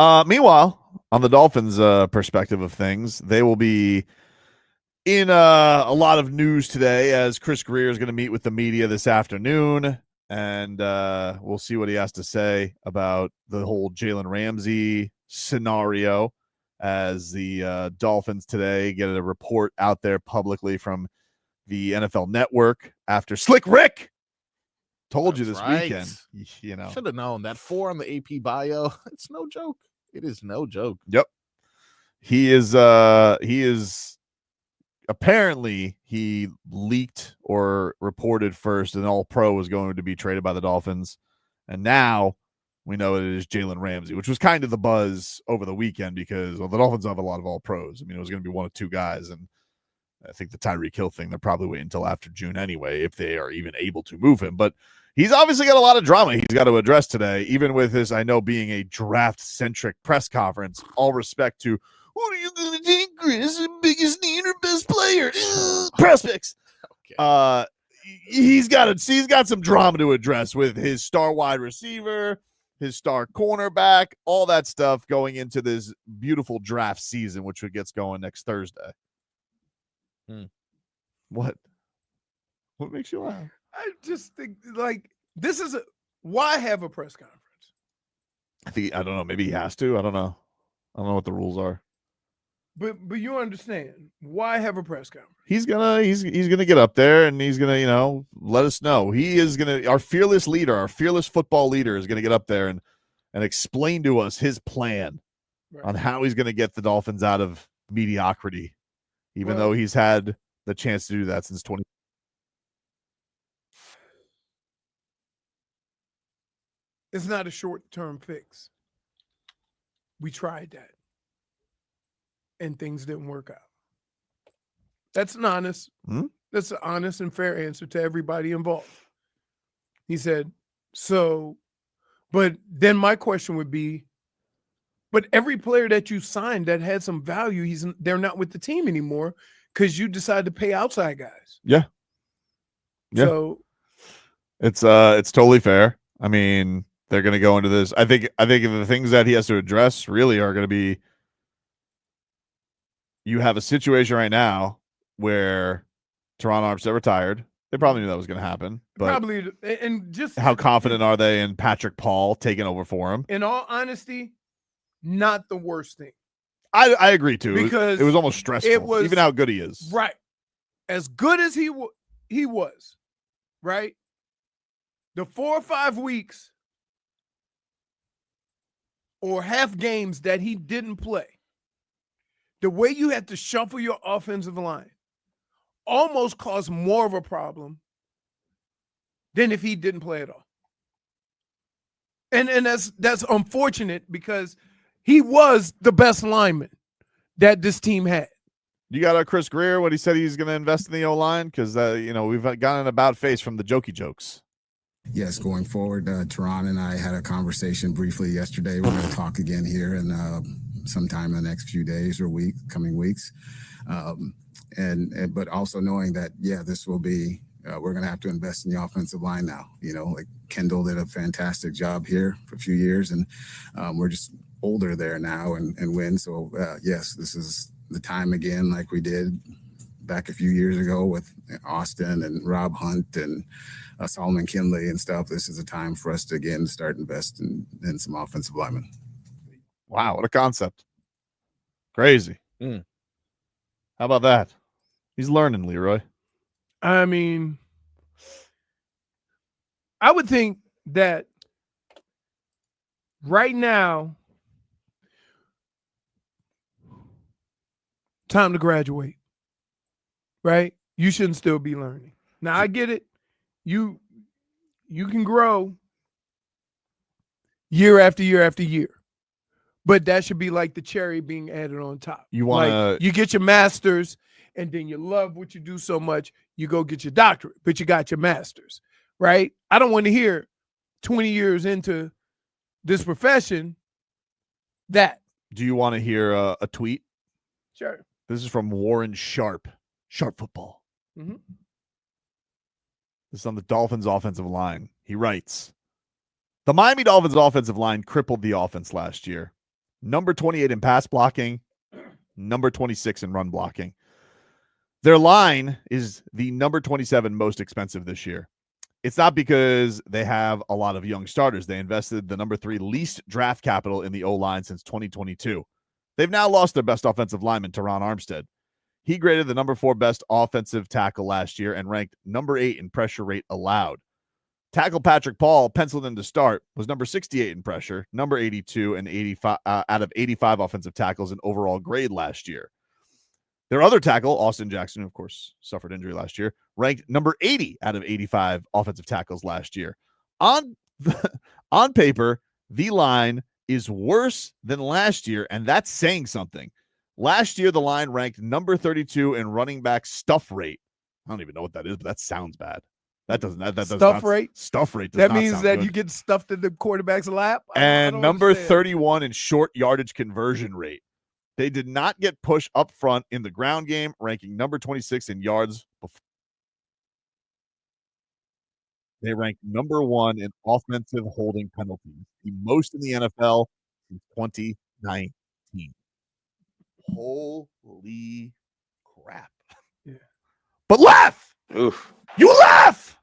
Meanwhile, on the Dolphins' perspective of things, they will be in a lot of news today as Chris Grier is going to meet with the media this afternoon, and we'll see what he has to say about the whole Jalen Ramsey scenario as the Dolphins today get a report out there publicly from the NFL Network after Slick Rick told you this weekend. You know, should have known that 4 on the AP bio. It's no joke. It is no joke. Yep. He is apparently he leaked or reported first an all-pro was going to be traded by the Dolphins. And now we know it is Jalen Ramsey, which was kind of the buzz over the weekend because the Dolphins have a lot of all-pros. I mean, it was going to be one of two guys. And I think the Tyreek Hill thing, they're probably waiting until after June anyway, if they are even able to move him. But he's obviously got a lot of drama he's got to address today, even with this, I know, being a draft-centric press conference. All respect to, what are you going to take, Chris? Biggest need or best player? Prospects. Okay. He's got some drama to address with his star wide receiver, his star cornerback, all that stuff going into this beautiful draft season, which gets going next Thursday. What makes you laugh? I just think this is why have a press conference? I don't know. Maybe he has to. I don't know what the rules are. But you understand why have a press conference? He's gonna get up there and he's gonna let us know. He is gonna our fearless leader, our fearless football leader is gonna get up there and explain to us his plan on how he's gonna get the Dolphins out of mediocrity, even though he's had the chance to do that since 20. It's not a short-term fix. We tried that, and things didn't work out. That's an honest. That's an honest and fair answer to everybody involved. He said, "So," but then my question would be, but every player that you signed that had some value, they're not with the team anymore because you decided to pay outside guys. Yeah. So it's totally fair. I mean, they're going to go into this. I think the things that he has to address really are going to be, you have a situation right now where Teron Armstead retired. They probably knew that was going to happen. But and just how confident are they in Patrick Paul taking over for him? In all honesty, not the worst thing. I agree too. Because it was almost stressful. It was, even how good he is. Right. As good as he was, right? The 4 or 5 weeks or half games that he didn't play, the way you had to shuffle your offensive line almost caused more of a problem than if he didn't play at all. And that's unfortunate because he was the best lineman that this team had. You got Chris Grier, what he said he's going to invest in the O-line? Because, we've gotten an about face from the jokey jokes. Yes, going forward, Teron and I had a conversation briefly yesterday. We're going to talk again here in sometime in the next few days or coming weeks. But also knowing that, this will be, we're going to have to invest in the offensive line now. Like Kendall did a fantastic job here for a few years, and we're just older there now and win. So, yes, this is the time again, like we did back a few years ago with Austin and Rob Hunt and Solomon Kinley and stuff. This is a time for us to, again, start investing in some offensive linemen. Wow, what a concept. Crazy. How about that? He's learning, Leroy. I mean, I would think that right now, time to graduate, right? You shouldn't still be learning. Now, I get it. You can grow year after year after year, but that should be like the cherry being added on top. You get your master's, and then you love what you do so much, you go get your doctorate, but you got your master's, right? I don't want to hear 20 years into this profession that. Do you want to hear a tweet? Sure. This is from Warren Sharp Football. Mm-hmm. This is on the Dolphins offensive line. He writes, the Miami Dolphins offensive line crippled the offense last year. number 28 in pass blocking, number 26 in run blocking. Their line is the number 27 most expensive this year. It's not because they have a lot of young starters. They invested the number 3 least draft capital in the O-line since 2022. They've now lost their best offensive lineman, Teron Armstead. He graded the number 4 best offensive tackle last year and ranked number 8 in pressure rate allowed. Tackle Patrick Paul, penciled in to start, was number 68 in pressure, number 82 and 85 out of 85 offensive tackles in overall grade last year. Their other tackle, Austin Jackson, of course, suffered injury last year, ranked number 80 out of 85 offensive tackles last year. On paper, the line is worse than last year, and that's saying something. Last year, the line ranked number 32 in running back stuff rate. I don't even know what that is, but that sounds bad. That does Stuff rate? Stuff rate. That means sound that good. you get stuffed in the quarterback's lap. And I number understand. 31 in short yardage conversion rate. They did not get push up front in the ground game, ranking number 26 in yards. They ranked number 1 in offensive holding penalties, the most in the NFL since 2019. Holy crap. Yeah. But laugh! Oof. You laugh!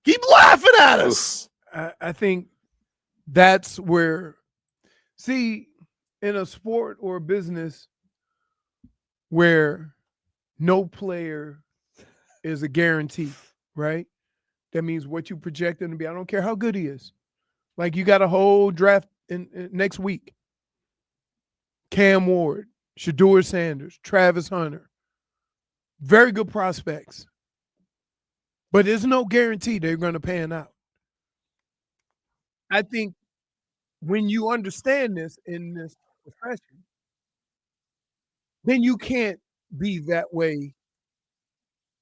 Keep laughing at us! I think that's where, see, in a sport or a business where no player is a guarantee, right? That means what you project him to be. I don't care how good he is. Like you got a whole draft in next week. Cam Ward, Shedeur Sanders, Travis Hunter. Very good prospects. But there's no guarantee they're going to pan out. I think when you understand this in this profession, then you can't be that way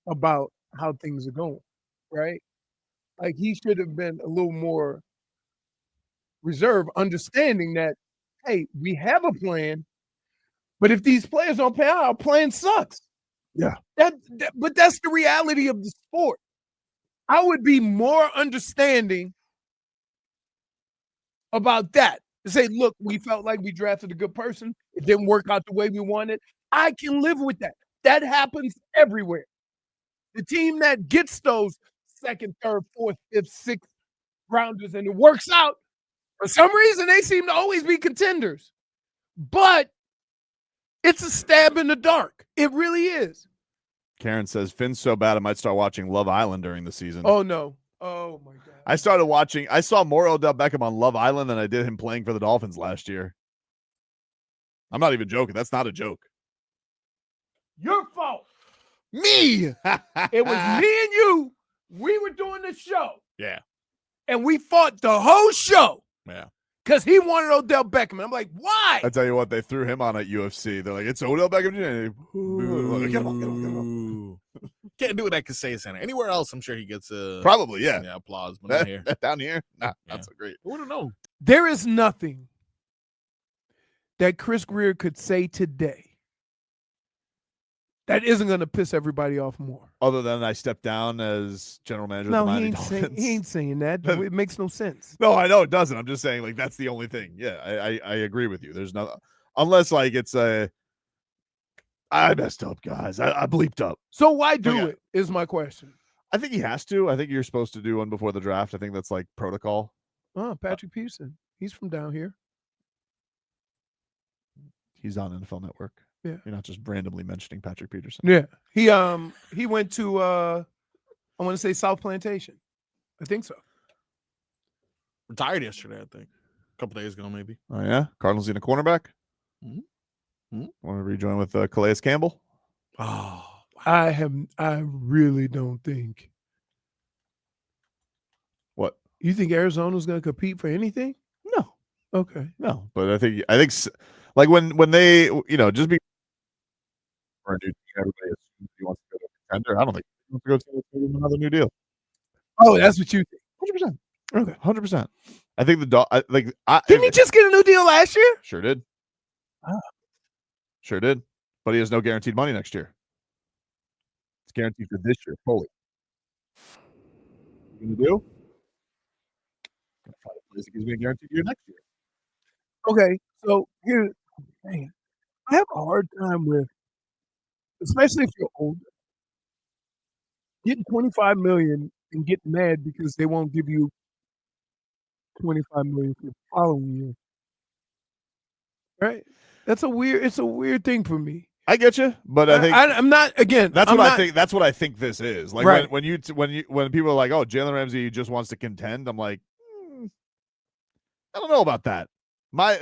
about how things are going, right? Like he should have been a little more reserved, understanding that, hey, we have a plan, but if these players don't pan out, our plan sucks. Yeah. But that's the reality of the sport. I would be more understanding about that. To say, look, we felt like we drafted a good person. It didn't work out the way we wanted. I can live with that. That happens everywhere. The team that gets those second, third, fourth, fifth, sixth rounders and it works out, for some reason, they seem to always be contenders. But it's a stab in the dark. It really is. Karen says, Finn's so bad I might start watching Love Island during the season. Oh, no. Oh, my God. I saw more Odell Beckham on Love Island than I did him playing for the Dolphins last year. I'm not even joking. That's not a joke. Your fault. Me! It was me and you. We were doing the show. Yeah. And we fought the whole show. Yeah. Because he wanted Odell Beckham. I'm like, why? I tell you what, they threw him on at UFC. They're like, it's Odell Beckham Jr. Get him on. Can't do it at Kaseya Center. Anywhere else, I'm sure he gets Probably, yeah. applause, but not here. Down here? Nah, not so great. Who don't know? There is nothing that Chris Grier could say today that isn't going to piss everybody off more. Other than I stepped down as general manager of the No, Miami he Dolphins. ain't saying that. It makes no sense. No, I know it doesn't. I'm just saying, like, that's the only thing. Yeah, I agree with you. There's no, unless like it's a, I messed up, guys. I bleeped up. So why do Okay. it is my question. I think he has to. I think you're supposed to do one before the draft. I think that's like protocol. Oh, Patrick Peterson. He's from down here. He's on NFL Network. Yeah. You're not just randomly mentioning Patrick Peterson. Yeah. He went to I want to say South Plantation. I think so. Retired yesterday, I think. A couple days ago, maybe. Oh yeah, Cardinals in a cornerback. Mhm. Mhm. Want to rejoin with Calais Campbell? Oh, I really don't think. What? You think Arizona's going to compete for anything? No, Okay. no. But I think like when they just be for a new team, everybody assumes he wants to go to a contender. I don't think he wants to go to another new deal. Oh, that's what you think. 100%. Okay. 100%. I think Didn't he just get a new deal last year? Sure did. Ah. Sure did. But he has no guaranteed money next year. It's guaranteed for this year fully. What are you gonna do? Gonna find a place that gives me a guaranteed year next year. Okay, so here, man, I have a hard time with, especially if you're older, getting $25 million and getting mad because they won't give you $25 million for the following year. Right? It's a weird thing for me. I get you, but I think I'm not, again, that's I'm what I not, think. That's what I think this is. Like Right. when people are like, "Oh, Jalen Ramsey just wants to contend," I'm like, I don't know about that. My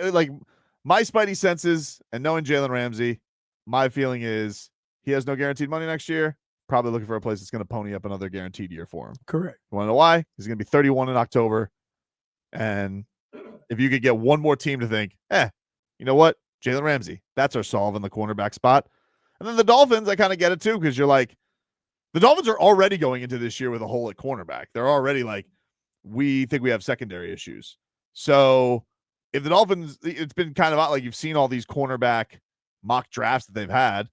spidey senses and knowing Jalen Ramsey, my feeling is he has no guaranteed money next year. Probably looking for a place that's going to pony up another guaranteed year for him. correct. You want to know why? He's going to be 31 in October, and if you could get one more team to think, you know what, Jalen Ramsey, that's our solve in the cornerback spot. And then the Dolphins, I kind of get it too, because you're like, the Dolphins are already going into this year with a hole at cornerback. They're already like, we think we have secondary issues. So if the Dolphins, it's been kind of like you've seen all these cornerback mock drafts that they've had.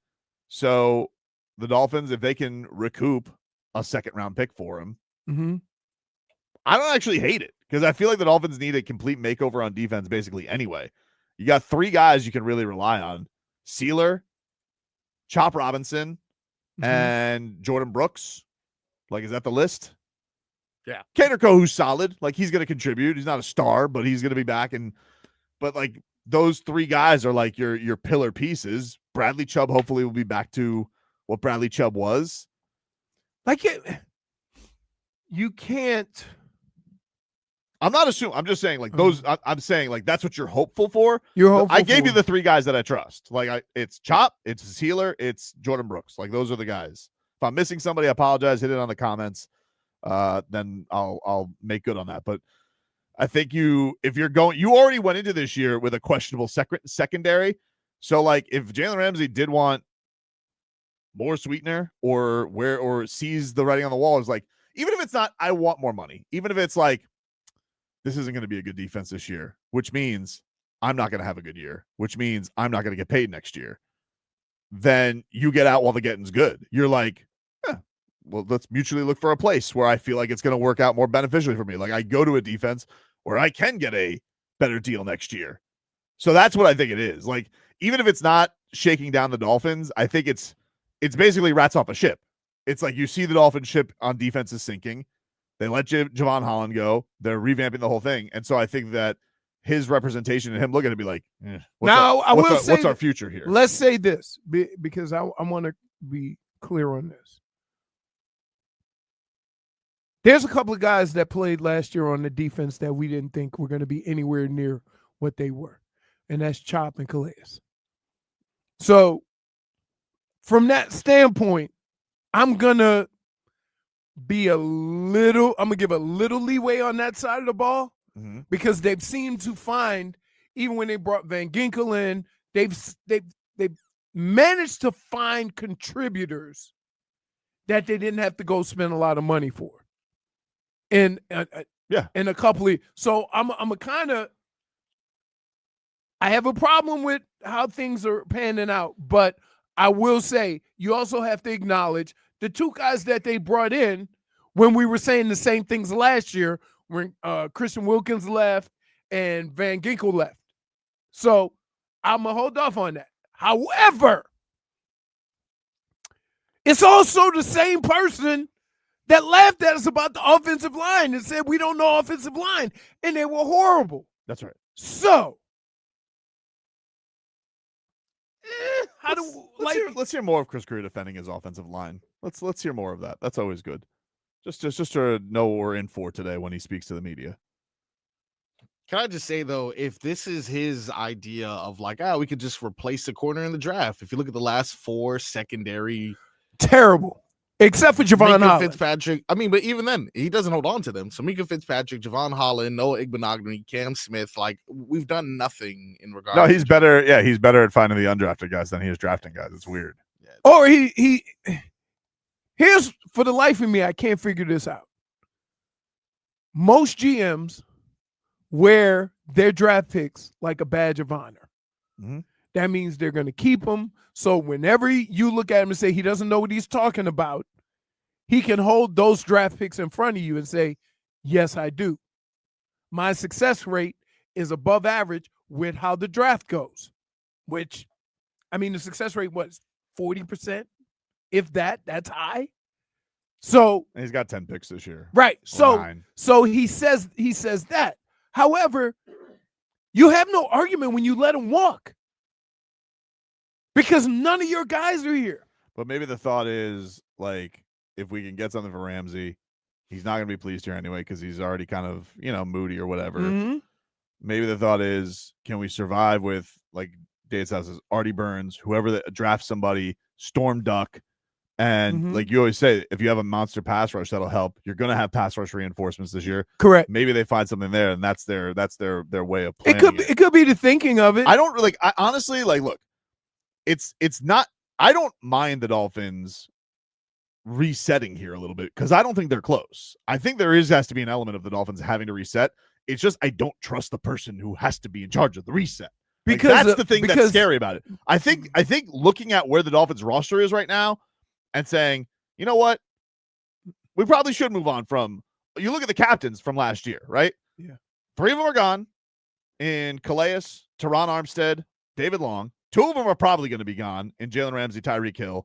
So the Dolphins, if they can recoup a second-round pick for him, Mm-hmm. I don't actually hate it because I feel like the Dolphins need a complete makeover on defense basically anyway. You got three guys you can really rely on: Sealer, Chop Robinson, and Jordan Brooks. Like, is that the list? Yeah. Caterco, who's solid. Like, he's going to contribute. He's not a star, but he's going to be back. But like, those three guys are like your pillar pieces. Bradley Chubb hopefully will be back to what Bradley Chubb was. Like, you can't. I'm not assuming. I'm just saying, like, those. I'm saying, like, that's what you're hopeful for. You're hopeful I gave you for. the three guys that I trust. Like, it's Chop, it's Sealer, it's Jordan Brooks. Like, those are the guys. If I'm missing somebody, I apologize. Hit it on the comments. Then I'll make good on that. But I think you already went into this year with a questionable secondary. So, like, if Jalen Ramsey did want more sweetener or sees the writing on the wall, is like, even if it's not, I want more money. Even if it's like, this isn't going to be a good defense this year, which means I'm not going to have a good year, which means I'm not going to get paid next year. Then you get out while the getting's good. You're like, well, let's mutually look for a place where I feel like it's going to work out more beneficially for me. Like, I go to a defense where I can get a better deal next year. So that's what I think it is. Like, even if it's not shaking down the Dolphins, I think it's basically rats off a ship. It's like you see the Dolphin ship on defense is sinking. They let Javon Holland go. They're revamping the whole thing. And so I think that his representation and him looking at it be like, what's our future here? Let's say this, because I want to be clear on this. There's a couple of guys that played last year on the defense that we didn't think were going to be anywhere near what they were. And that's Chop and Calais. So from that standpoint, I'm going to give a little leeway on that side of the ball, because they've seemed to find, even when they brought Van Ginkel in, they've managed to find contributors that they didn't have to go spend a lot of money for. In a couple of, so I'm a kind of, I have a problem with how things are panning out, but I will say you also have to acknowledge the two guys that they brought in when we were saying the same things last year, when Christian Wilkins left and Van Ginkel left. So I'm going to hold off on that. However, it's also the same person that laughed at us about the offensive line and said we don't know offensive line, and they were horrible. That's right. So, let's hear more of Chris Grier defending his offensive line. Let's hear more of that. That's always good. Just to know what we're in for today when he speaks to the media. Can I just say, though, if this is his idea of like, we could just replace the corner in the draft. If you look at the last four secondary, terrible. Except for Javon Holland. Fitzpatrick. I mean, but even then, he doesn't hold on to them. So Mika Fitzpatrick, Javon Holland, Noah Igbenogany, Cam Smith, like, we've done nothing in regards. No, he's better. Yeah, he's better at finding the undrafted guys than he is drafting guys. It's weird. Yeah, or here's, for the life of me, I can't figure this out. Most GMs wear their draft picks like a badge of honor. Mm-hmm. That means they're going to keep them. So whenever you look at him and say he doesn't know what he's talking about, he can hold those draft picks in front of you and say, yes, I do. My success rate is above average with how the draft goes, which, I mean, the success rate was 40%, if that's high. So And he's got 10 picks this year. right. Or 9. So he says that. However, you have no argument when you let him walk because none of your guys are here. But maybe the thought is, like, if we can get something for Ramsey, he's not going to be pleased here anyway because he's already kind of, moody or whatever. Mm-hmm. Maybe the thought is, can we survive with, like Dave says, Artie Burns, whoever that drafts somebody, Storm Duck, and like you always say, if you have a monster pass rush, that'll help. You're going to have pass rush reinforcements this year. Correct. Maybe they find something there, and that's their way of playing. It could be the thinking of it. I don't really. I honestly, like, look, it's not. I don't mind the Dolphins resetting here a little bit because I don't think they're close. I think there has to be an element of the Dolphins having to reset. It's just I don't trust the person who has to be in charge of the reset. Because that's the thing that's scary about it. I think looking at where the Dolphins roster is right now and saying, you know what, we probably should move on from. You look at the captains from last year, right? Yeah, 3 of them are gone. In Calais, Teron Armstead, David Long. 2 of them are probably going to be gone in Jalen Ramsey, Tyreek Hill.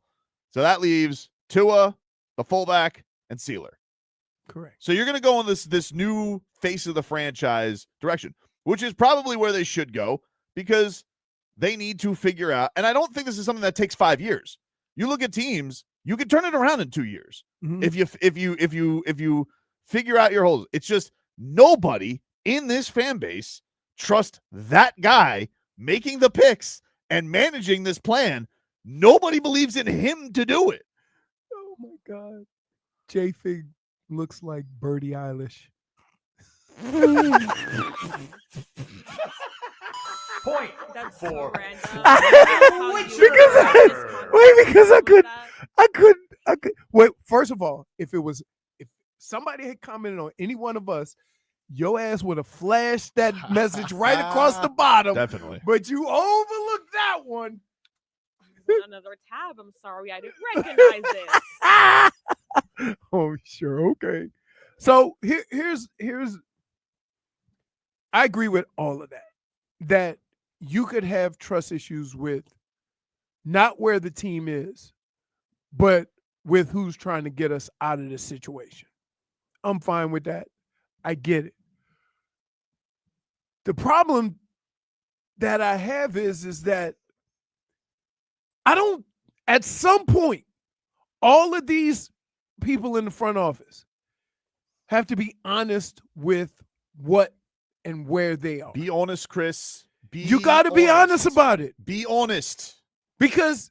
So that leaves Tua, the fullback, and Sealer. Correct. So you're going to go in this new face of the franchise direction, which is probably where they should go because they need to figure out. And I don't think this is something that takes 5 years. You look at teams, you can turn it around in 2 years. Mm-hmm. If you figure out your holes. It's just nobody in this fan base trusts that guy making the picks and managing this plan. Nobody believes in him to do it. Oh my God. J-Fig looks like Birdie Eilish. Point. That's for so random. because I couldn't. Wait, first of all, if somebody had commented on any one of us, your ass would have flashed that message right across the bottom. Definitely. But you overlooked that one. Another tab. I'm sorry, I didn't recognize this. Oh, sure. Okay. So here's I agree with all of that. That you could have trust issues with not where the team is, but with who's trying to get us out of this situation. I'm fine with that. I get it. The problem that I have is that at some point, all of these people in the front office have to be honest with what and where they are. Be honest, Chris. You got to be honest about it. Be honest. Because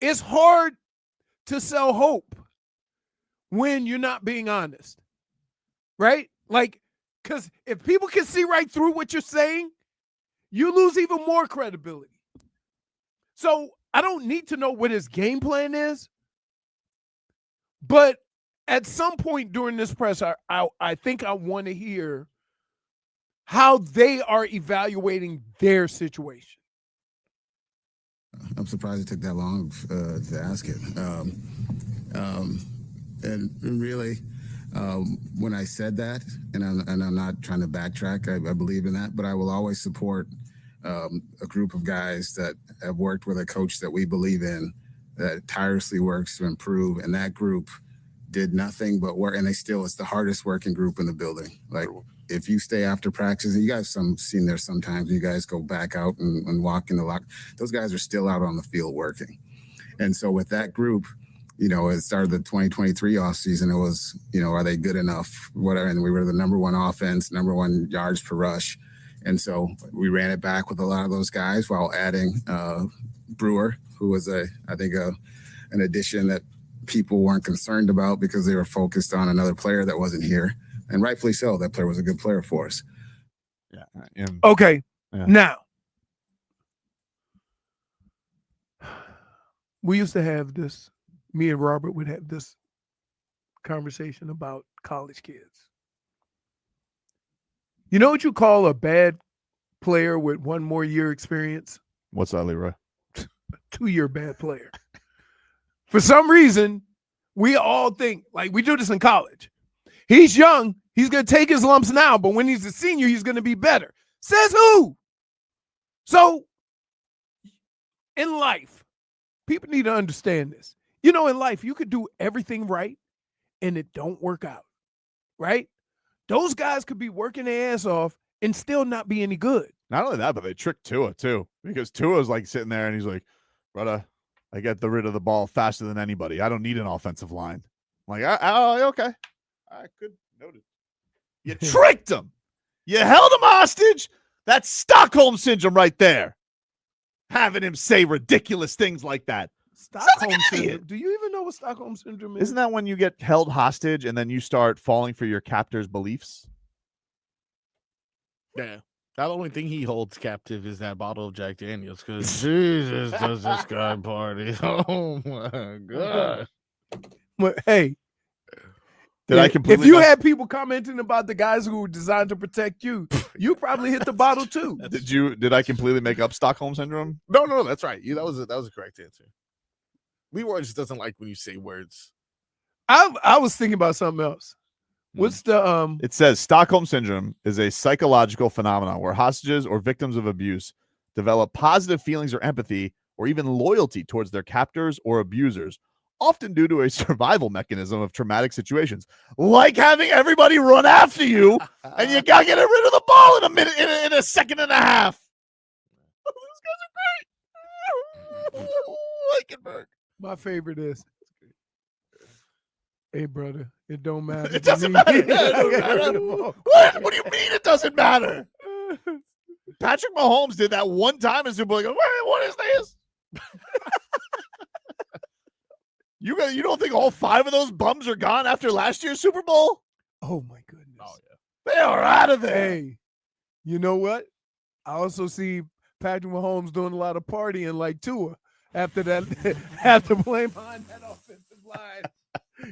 it's hard to sell hope when you're not being honest, right? Like, because if people can see right through what you're saying, you lose even more credibility. So I don't need to know what his game plan is, but at some point during this press, I think I want to hear how they are evaluating their situation. I'm surprised it took that long to ask it. And really, when I said that, and I'm not trying to backtrack, I believe in that, but I will always support a group of guys that have worked with a coach that we believe in, that tirelessly works to improve, and that group did nothing but work, and it's the hardest working group in the building. Like, if you stay after practice, and you guys seen there sometimes, you guys go back out and walk in the lock, those guys are still out on the field working. And so with that group, it started the 2023 offseason. It was, are they good enough? Whatever. And we were the number 1 offense, number 1 yards per rush. And so we ran it back with a lot of those guys while adding Brewer, who was an addition that people weren't concerned about because they were focused on another player that wasn't here. And rightfully so. That player was a good player for us. Yeah. Okay. Yeah. Now, we used to have this, me and Robert would have this conversation about college kids. You know what you call a bad player with 1 more year experience? What's that, Leroy? 2-year bad player. For some reason, we all think, like, we do this in college. He's young. He's going to take his lumps now, but when he's a senior, he's going to be better. Says who? So, in life, people need to understand this. In life, you could do everything right and it don't work out, right? Those guys could be working their ass off and still not be any good. Not only that, but they tricked Tua too, because Tua's like sitting there and he's like, brother, I get rid of the ball faster than anybody. I don't need an offensive line. I'm like, oh, okay. I could notice. You tricked him. You held him hostage. That's Stockholm syndrome right there. Having him say ridiculous things like that. Stockholm syndrome. Do you even know what Stockholm syndrome is? Isn't that when you get held hostage and then you start falling for your captor's beliefs? Yeah. The only thing he holds captive is that bottle of Jack Daniels, because Jesus does this guy party. Oh my God. But hey, if you had people commenting about the guys who were designed to protect you, you probably hit the bottle too. Did I completely make up Stockholm syndrome? No, that's right. That was a correct answer. Leroy just doesn't like when you say words. I was thinking about something else. What's the It says Stockholm syndrome is a psychological phenomenon where hostages or victims of abuse develop positive feelings or empathy or even loyalty towards their captors or abusers, often due to a survival mechanism of traumatic situations, like having everybody run after you and you gotta get rid of the ball in a minute, in a second and a half. These guys are great. Eichenberg. My favorite is, hey brother, it don't matter. It doesn't matter. It doesn't matter. What do you mean it doesn't matter? Patrick Mahomes did that one time in Super Bowl. Goes, what is this? You don't think all 5 of those bums are gone after last year's Super Bowl? Oh my goodness. Oh yeah. They are out of there. Hey, you know what? I also see Patrick Mahomes doing a lot of partying like Tua after that, after playing behind that offensive line.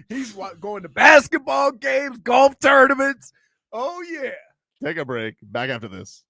He's going to basketball games, golf tournaments. Oh, yeah. Take a break. Back after this.